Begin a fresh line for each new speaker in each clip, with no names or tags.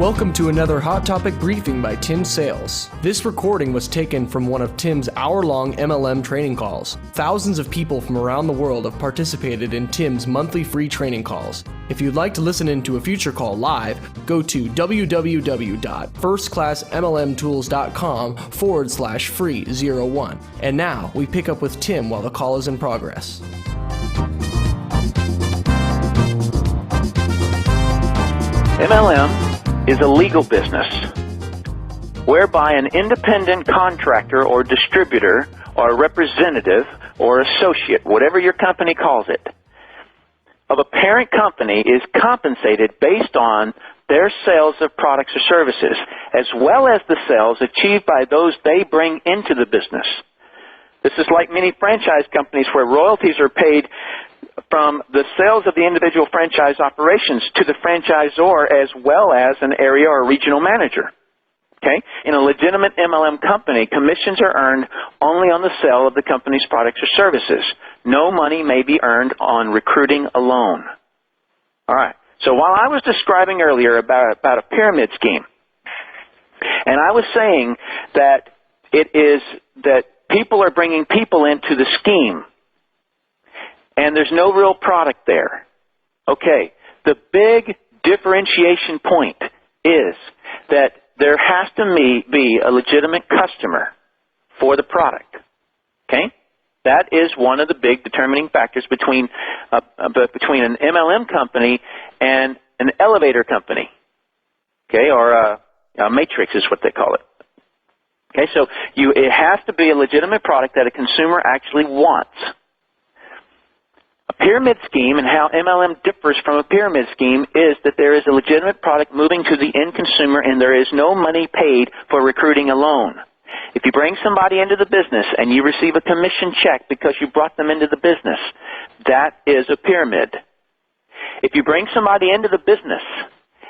Welcome to another Hot Topic briefing by Tim Sales. This recording was taken from one of Tim's hour-long MLM training calls. Thousands of people from around the world have participated in Tim's monthly free training calls. If you'd like to listen into a future call live, go to www.firstclassmlmtools.com/free01. And now we pick up with Tim while the call is in progress.
MLM is a legal business whereby an independent contractor or distributor or representative or associate, whatever your company calls it, of a parent company is compensated based on their sales of products or services, as well as the sales achieved by those they bring into the business. This is like many franchise companies where royalties are paid from the sales of the individual franchise operations to the franchisor as well as an area or regional manager. Okay? In a legitimate MLM company, commissions are earned only on the sale of the company's products or services. No money may be earned on recruiting alone. All right. So while I was describing earlier about a pyramid scheme, and I was saying that it is that people are bringing people into the scheme, and there's no real product there. Okay, the big differentiation point is that there has to be a legitimate customer for the product. Okay, that is one of the big determining factors between an MLM company and an elevator company. Okay, or a matrix is what they call it. Okay, so it has to be a legitimate product that a consumer actually wants. A pyramid scheme and how MLM differs from a pyramid scheme is that there is a legitimate product moving to the end consumer and there is no money paid for recruiting alone. If you bring somebody into the business and you receive a commission check because you brought them into the business, that is a pyramid. If you bring somebody into the business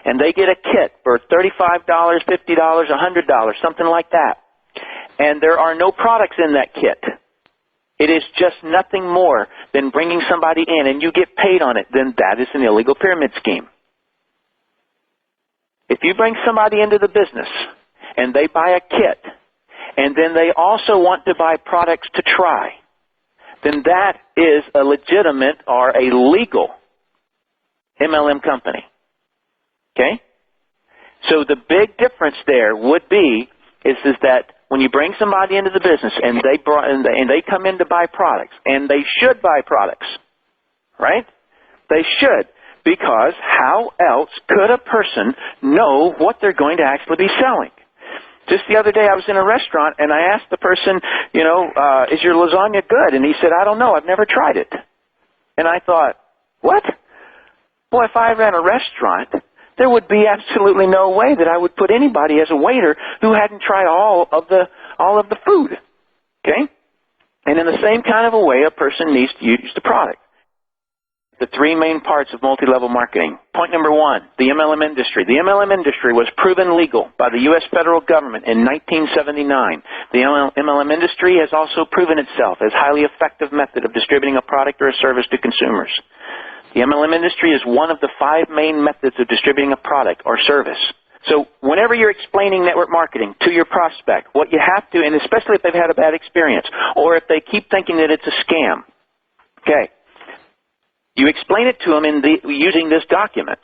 and they get a kit for $35, $50, $100, something like that, and there are no products in that kit, it is just nothing more than bringing somebody in and you get paid on it, then that is an illegal pyramid scheme. If you bring somebody into the business and they buy a kit and then they also want to buy products to try, then that is a legitimate or a legal MLM company. Okay? So the big difference there would be is that when you bring somebody into the business and they come in to buy products, and they should buy products, right? They should, because how else could a person know what they're going to actually be selling? Just the other day I was in a restaurant and I asked the person, is your lasagna good? And he said, I don't know, I've never tried it. And I thought, what? Boy, if I ran a restaurant, there would be absolutely no way that I would put anybody as a waiter who hadn't tried all of the food. Okay? And in the same kind of a way, a person needs to use the product. The three main parts of multi-level marketing. Point number one, the MLM industry. The MLM industry was proven legal by the U.S. federal government in 1979. The MLM industry has also proven itself as a highly effective method of distributing a product or a service to consumers. The MLM industry is one of the 5 main methods of distributing a product or service. So whenever you're explaining network marketing to your prospect, what you have to, and especially if they've had a bad experience, or if they keep thinking that it's a scam, okay, you explain it to them using this document.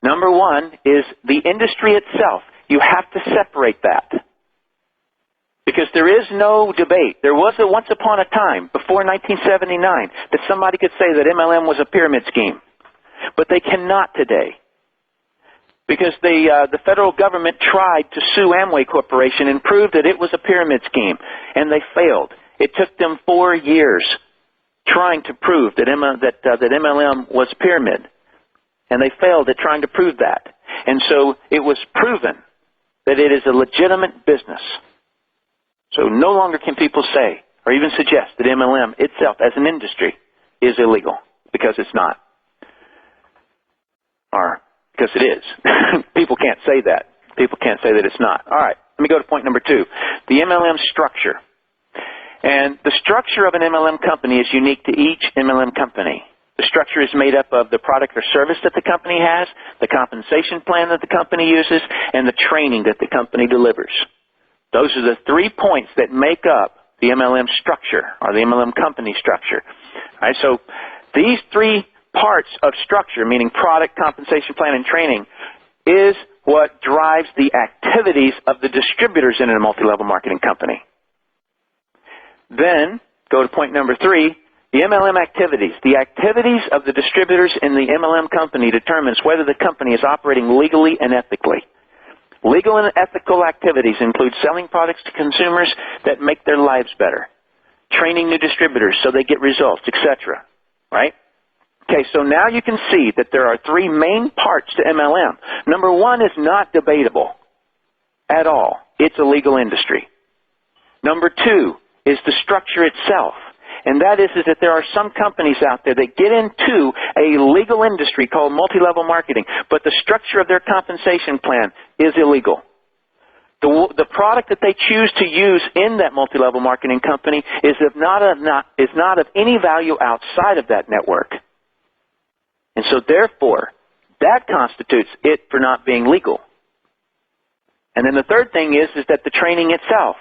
Number one is the industry itself. You have to separate that. Because there is no debate. There was once upon a time, before 1979, that somebody could say that MLM was a pyramid scheme. But they cannot today. Because the federal government tried to sue Amway Corporation and prove that it was a pyramid scheme. And they failed. It took them 4 years trying to prove that MLM was pyramid. And they failed at trying to prove that. And so it was proven that it is a legitimate business. So no longer can people say or even suggest that MLM itself as an industry is illegal, because it's not. Or because it is. People can't say that. People can't say that it's not. All right, let me go to point number 2, the MLM structure. And the structure of an MLM company is unique to each MLM company. The structure is made up of the product or service that the company has, the compensation plan that the company uses, and the training that the company delivers. Those are the 3 points that make up the MLM structure, or the MLM company structure. All right, so these 3 parts of structure, meaning product, compensation plan, and training, is what drives the activities of the distributors in a multi-level marketing company. Then, go to point number 3, the MLM activities. The activities of the distributors in the MLM company determines whether the company is operating legally and ethically. Legal and ethical activities include selling products to consumers that make their lives better, training new distributors so they get results, etc. Right? Okay, so now you can see that there are 3 main parts to MLM. Number 1 is not debatable at all. It's a legal industry. Number 2 is the structure itself. And that is that there are some companies out there that get into a legal industry called multi-level marketing, but the structure of their compensation plan is illegal. The product that they choose to use in that multi-level marketing company is not of any value outside of that network. And so therefore, that constitutes it for not being legal. And then the third thing is that the training itself.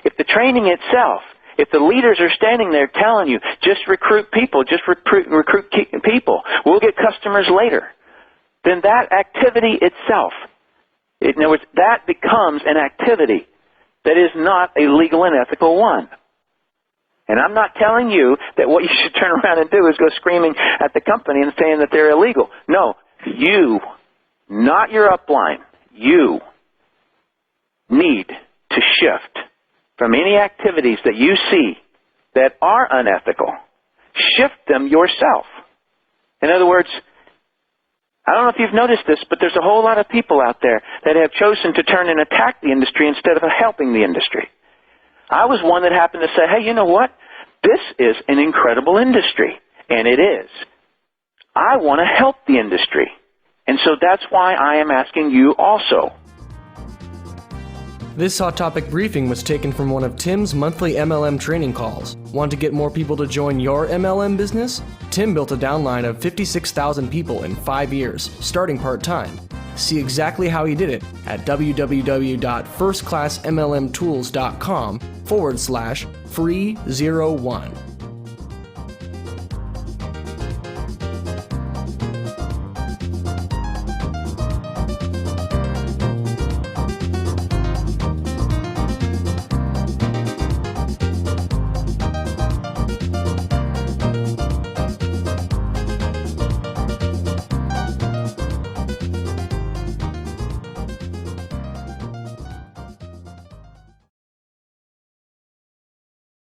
If the training itself, if the leaders are standing there telling you, just recruit people, just recruit people, we'll get customers later, then that activity itself, in other words, that becomes an activity that is not a legal and ethical one. And I'm not telling you that what you should turn around and do is go screaming at the company and saying that they're illegal. No, you, not your upline, you need to shift from any activities that you see that are unethical. Shift them yourself. In other words, I don't know if you've noticed this, but there's a whole lot of people out there that have chosen to turn and attack the industry instead of helping the industry. I was one that happened to say, hey, you know what? This is an incredible industry, and it is. I want to help the industry. And so that's why I am asking you also.
This hot topic briefing was taken from one of Tim's monthly MLM training calls. Want to get more people to join your MLM business? Tim built a downline of 56,000 people in 5 years, starting part-time. See exactly how he did it at www.firstclassmlmtools.com/free01.